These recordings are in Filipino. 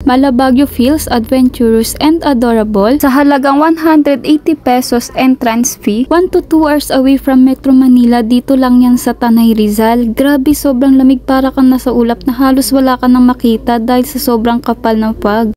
Malabagyo feels adventurous and adorable. Sa halagang 180 pesos entrance fee, 1 to 2 hours away from Metro Manila, dito lang yan sa Tanay Rizal. Grabe, sobrang lamig, para kang nasa ulap na halos wala ka nang makita dahil sa sobrang kapal ng fog.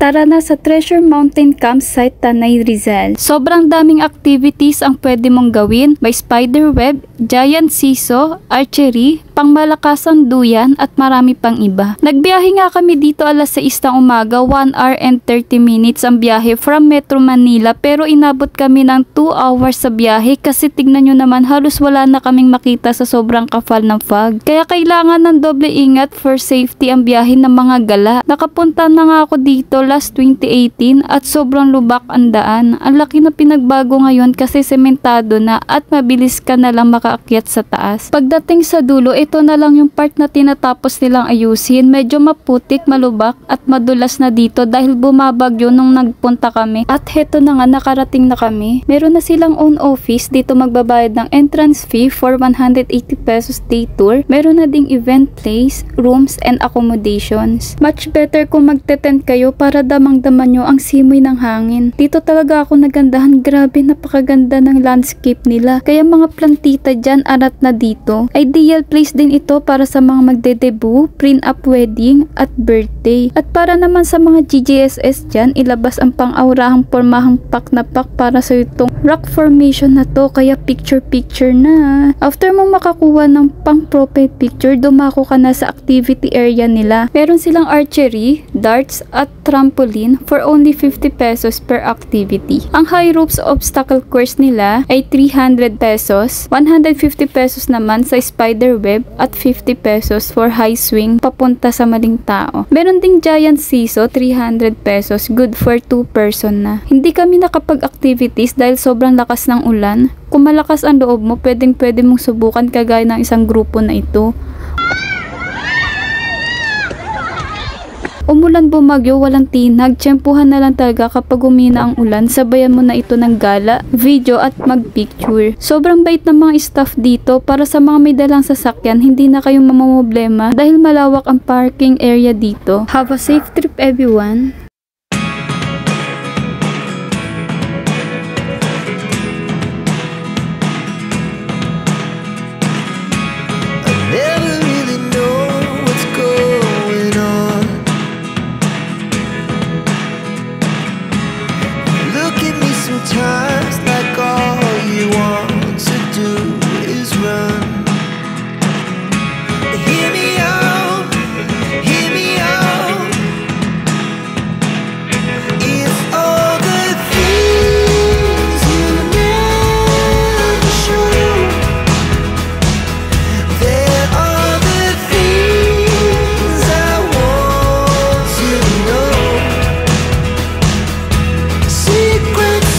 Tara na sa Treasure Mountain Campsite, Tanay Rizal. Sobrang daming activities ang pwede mong gawin. May spider web, giant seesaw, archery, pangmalakasang duyan at marami pang iba. Nagbiyahe nga kami dito alas 6 ng umaga, 1 hour and 30 minutes ang biyahe from Metro Manila, pero inabot kami ng 2 hours sa biyahe kasi tignan nyo naman, halos wala na kaming makita sa sobrang kapal ng fog. Kaya kailangan ng doble ingat for safety ang biyahe ng mga gala. Nakapunta na nga ako dito last 2018 at sobrang lubak ang daan. Ang laki na pinagbago ngayon kasi sementado na at mabilis ka na lang makaakyat sa taas. Pagdating sa dulo, ito na lang yung part na tinatapos nilang ayusin. Medyo maputik, malubak at madulas na dito dahil bumabagyo nung nagpunta kami. At heto na nga, nakarating na kami. Meron na silang own office. Dito magbabayad ng entrance fee for 180 pesos day tour. Meron na ding event place, rooms and accommodations. Much better kung magte-tent kayo para damang-daman nyo ang simoy ng hangin. Dito talaga ako nagandahan. Grabe, napakaganda ng landscape nila. Kaya mga plantita dyan, arat na dito. Ideal place din ito para sa mga magde-debut, print-up wedding at birthday. At para naman sa mga GGSS dyan, ilabas ang pang-aurahang pormahang pak na pak para sa itong rock formation na to. Kaya picture-picture na. After mo makakuha ng pang-profile picture, dumako ka na sa activity area nila. Meron silang archery, darts at trampoline for only 50 pesos per activity. Ang high ropes obstacle course nila ay 300 pesos, 150 pesos naman sa spider web at 50 pesos for high swing papunta sa maling tao. Meron ding giant seesaw, 300 pesos, good for 2 person na. Hindi kami nakapag-activities dahil sobrang lakas ng ulan. Kung malakas ang loob mo, pwede mong subukan kagaya ng isang grupo na ito. Umulan, bumagyo, walang tinag, tiyempuhan na lang talaga kapag umina ang ulan, sabayan mo na ito ng gala, video at magpicture. Sobrang bait ng mga staff dito. Para sa mga may dalang sasakyan, hindi na kayo mamamroblema dahil malawak ang parking area dito. Have a safe trip everyone! Sometimes like all you want to do is run. Hear me out, hear me out. It's all the things you never show. There are the things I want to know. Secrets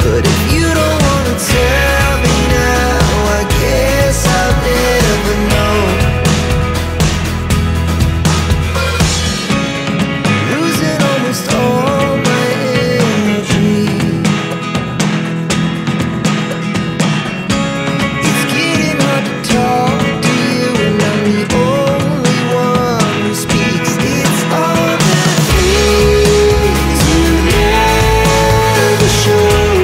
but if you don't wanna tell me now, I guess I'll never know. Losing almost all my energy. It's getting hard to talk to you, and I'm the only one who speaks. It's all the things you never show.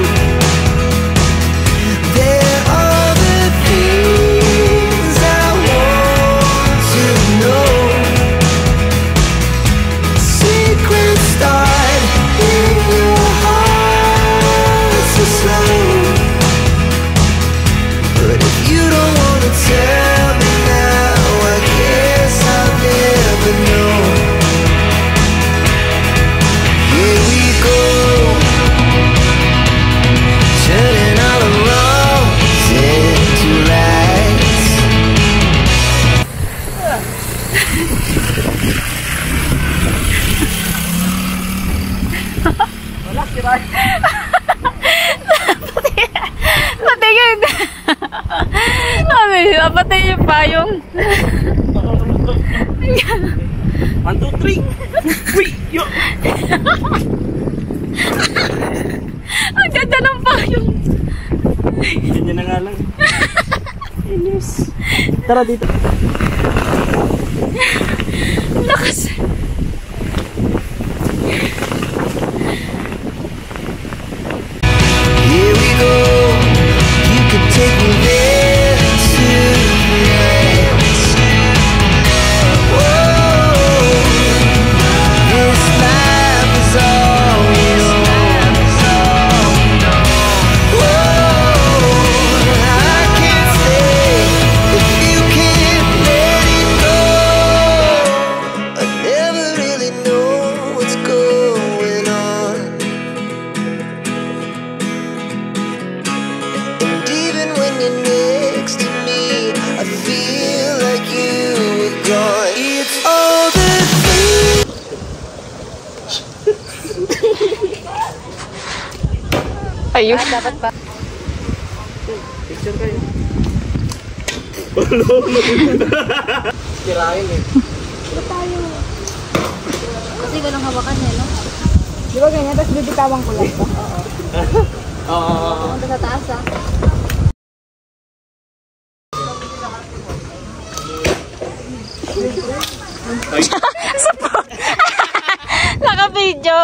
But if you don't wanna tell me now, I guess I'll never know. Here we go, turning all the wrongs into rights. Wala, kiray. Patingin! Patay yung payong. 1, 2, 3. Ang ganda ng payong. Ganyan na nga lang. Yes. Tara dito. Lakas. Here we go. You can take me there tonight. Whoa, this life is all yours. Whoa, I can't stay if you can't let it go. I never really know what's going on. And even when you're next to me, I feel like you were gone. It's all the things. Ayun. Dapat pa. Picture kayo. Kirain eh. Kasi ganun hawakan niya, no? Di ba ganyan? Tapos bibitawan ko lang ba? Oo. Punta sa taas, ah. Naka-video.